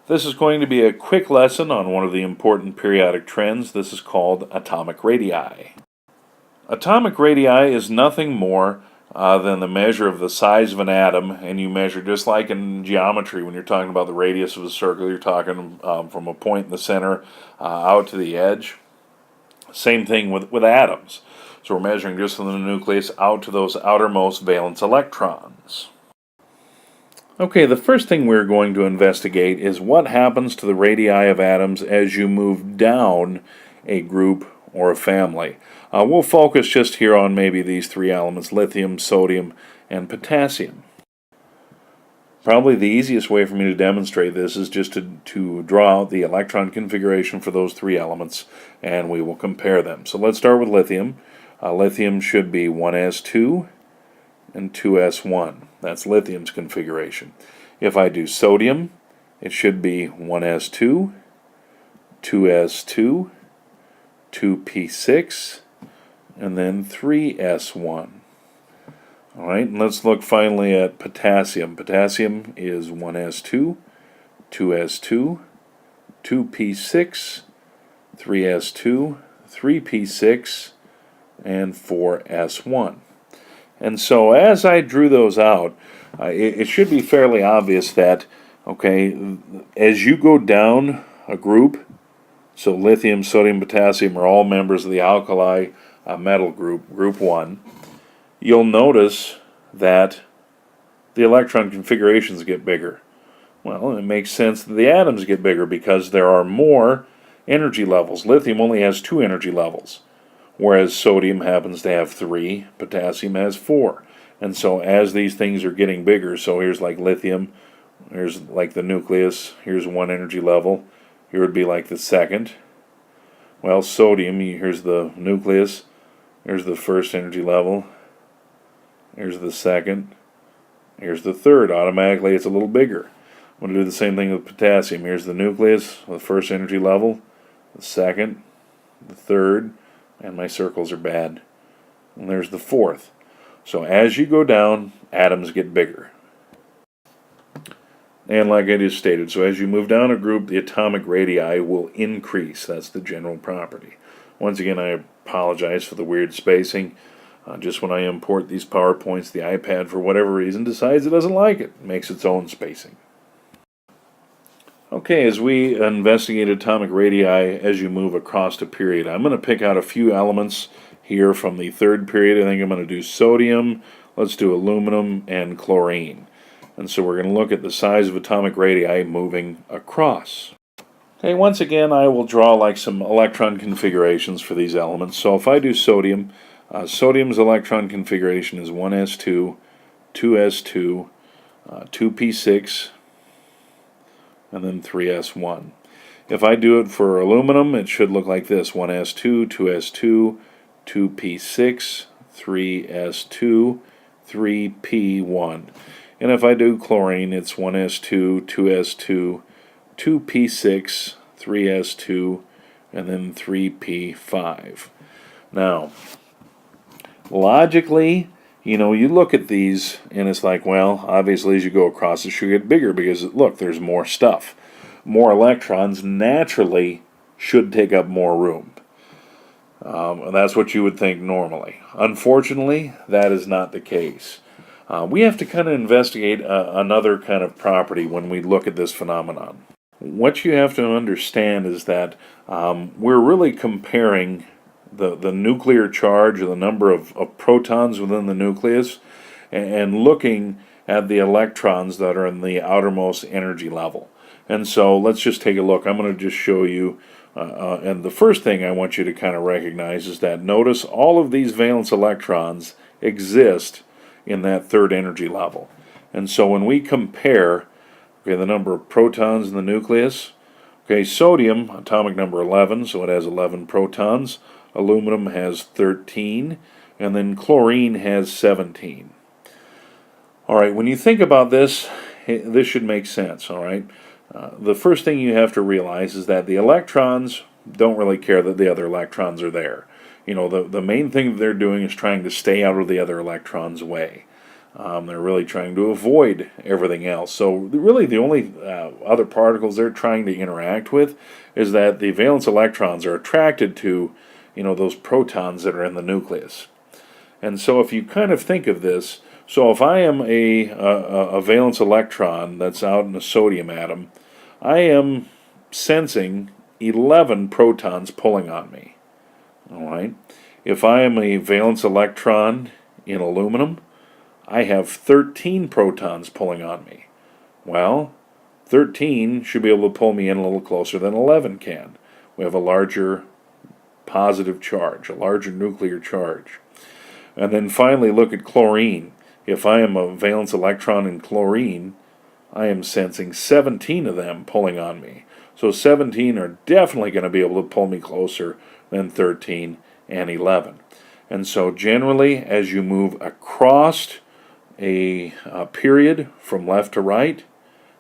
This is going to be a quick lesson on one of the important periodic trends. This is called atomic radii. Atomic radii is nothing more than the measure of the size of an atom, and you measure just like in geometry when you're talking about the radius of a circle, you're talking from a point in the center out to the edge. Same thing with atoms. So we're measuring just from the nucleus out to those outermost valence electrons. Okay, the first thing we're going to investigate is what happens to the radii of atoms as you move down a group or a family. We'll focus just here on maybe these three elements: lithium, sodium, and potassium. Probably the easiest way for me to demonstrate this is just to draw out the electron configuration for those three elements, and we will compare them. So let's start with lithium. Lithium should be 1s2 and 2s1. That's lithium's configuration. If I do sodium, it should be 1s2, 2s2, 2p6, and then 3s1. Alright, and let's look finally at potassium. Potassium is 1s2, 2s2, 2p6, 3s2, 3p6, and 4s1. And so as I drew those out, it should be fairly obvious that, okay, as you go down a group, so lithium, sodium, potassium are all members of the alkali metal group, group 1, you'll notice that the electron configurations get bigger. Well, it makes sense that the atoms get bigger because there are more energy levels. Lithium only has 2 energy levels, whereas sodium happens to have 3, potassium has 4. And so as these things are getting bigger, so here's like lithium, here's like the nucleus, here's 1 energy level, here would be like the second. Well, sodium, here's the nucleus, here's the first energy level, here's the second, here's the third. Automatically it's a little bigger. I'm going to do the same thing with potassium. Here's the nucleus, the first energy level, the second, the third, and my circles are bad. And there's the fourth. So as you go down, atoms get bigger. And like I just stated, so as you move down a group, the atomic radii will increase. That's the general property. Once again, I apologize for the weird spacing. Just when I import these PowerPoints, the iPad, for whatever reason, decides it doesn't like it. It makes its own spacing. Okay, as we investigate atomic radii as you move across a period, I'm going to pick out a few elements here from the third period. I think I'm going to do sodium, let's do aluminum, and chlorine. And so we're going to look at the size of atomic radii moving across. Okay, once again, I will draw like some electron configurations for these elements. So if I do sodium, sodium's electron configuration is 1s2, 2s2, 2p6, and then 3s1. If I do it for aluminum, it should look like this: 1s2, 2s2, 2p6, 3s2, 3p1. And if I do chlorine, it's 1s2, 2s2, 2p6, 3s2, and then 3p5. Now, logically, you look at these and it's like, well, obviously as you go across it should get bigger because, look, there's more stuff. More electrons naturally should take up more room. And that's what you would think normally. Unfortunately, that is not the case. We have to kind of investigate another kind of property when we look at this phenomenon. What you have to understand is that we're really comparing the nuclear charge, or the number of protons within the nucleus, and looking at the electrons that are in the outermost energy level. And so let's just take a look. I'm going to just show you, and the first thing I want you to kind of recognize is that notice all of these valence electrons exist in that third energy level. And so when we compare, okay, the number of protons in the nucleus, okay, sodium, atomic number 11, so it has 11 protons. Aluminum has 13, and then chlorine has 17. All right, when you think about this, this should make sense, all right? The first thing you have to realize is that the electrons don't really care that the other electrons are there. The main thing that they're doing is trying to stay out of the other electrons' way. They're really trying to avoid everything else. So really the only other particles they're trying to interact with is that the valence electrons are attracted to, those protons that are in the nucleus. And so if you kind of think of this, so if I am a valence electron that's out in a sodium atom, I am sensing 11 protons pulling on me. All right. If I am a valence electron in aluminum, I have 13 protons pulling on me. Well, 13 should be able to pull me in a little closer than 11 can. We have a larger positive charge, a larger nuclear charge. And then finally look at chlorine. If I am a valence electron in chlorine, I am sensing 17 of them pulling on me. So 17 are definitely going to be able to pull me closer than 13 and 11. And so generally, as you move across a period from left to right,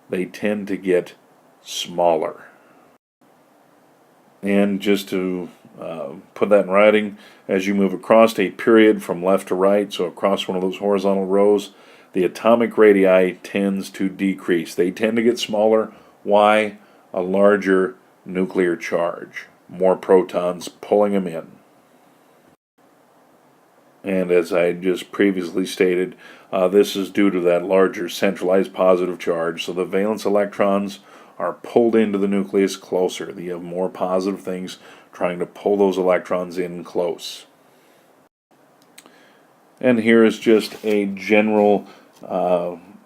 they tend to get smaller. And just to put that in writing, as you move across a period from left to right, so across one of those horizontal rows, the atomic radii tends to decrease. They tend to get smaller. Why? A larger nuclear charge. More protons pulling them in. And as I just previously stated, this is due to that larger centralized positive charge. So the valence electrons are pulled into the nucleus closer. You have more positive things trying to pull those electrons in close. And here is just a general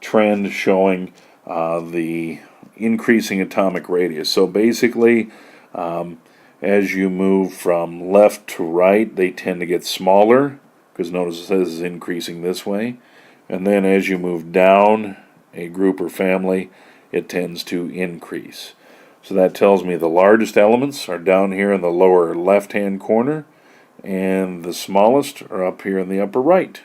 trend showing the increasing atomic radius. So basically, as you move from left to right, they tend to get smaller, because notice it says it's increasing this way. And then as you move down a group or family, it tends to increase. So that tells me the largest elements are down here in the lower left-hand corner, and the smallest are up here in the upper right.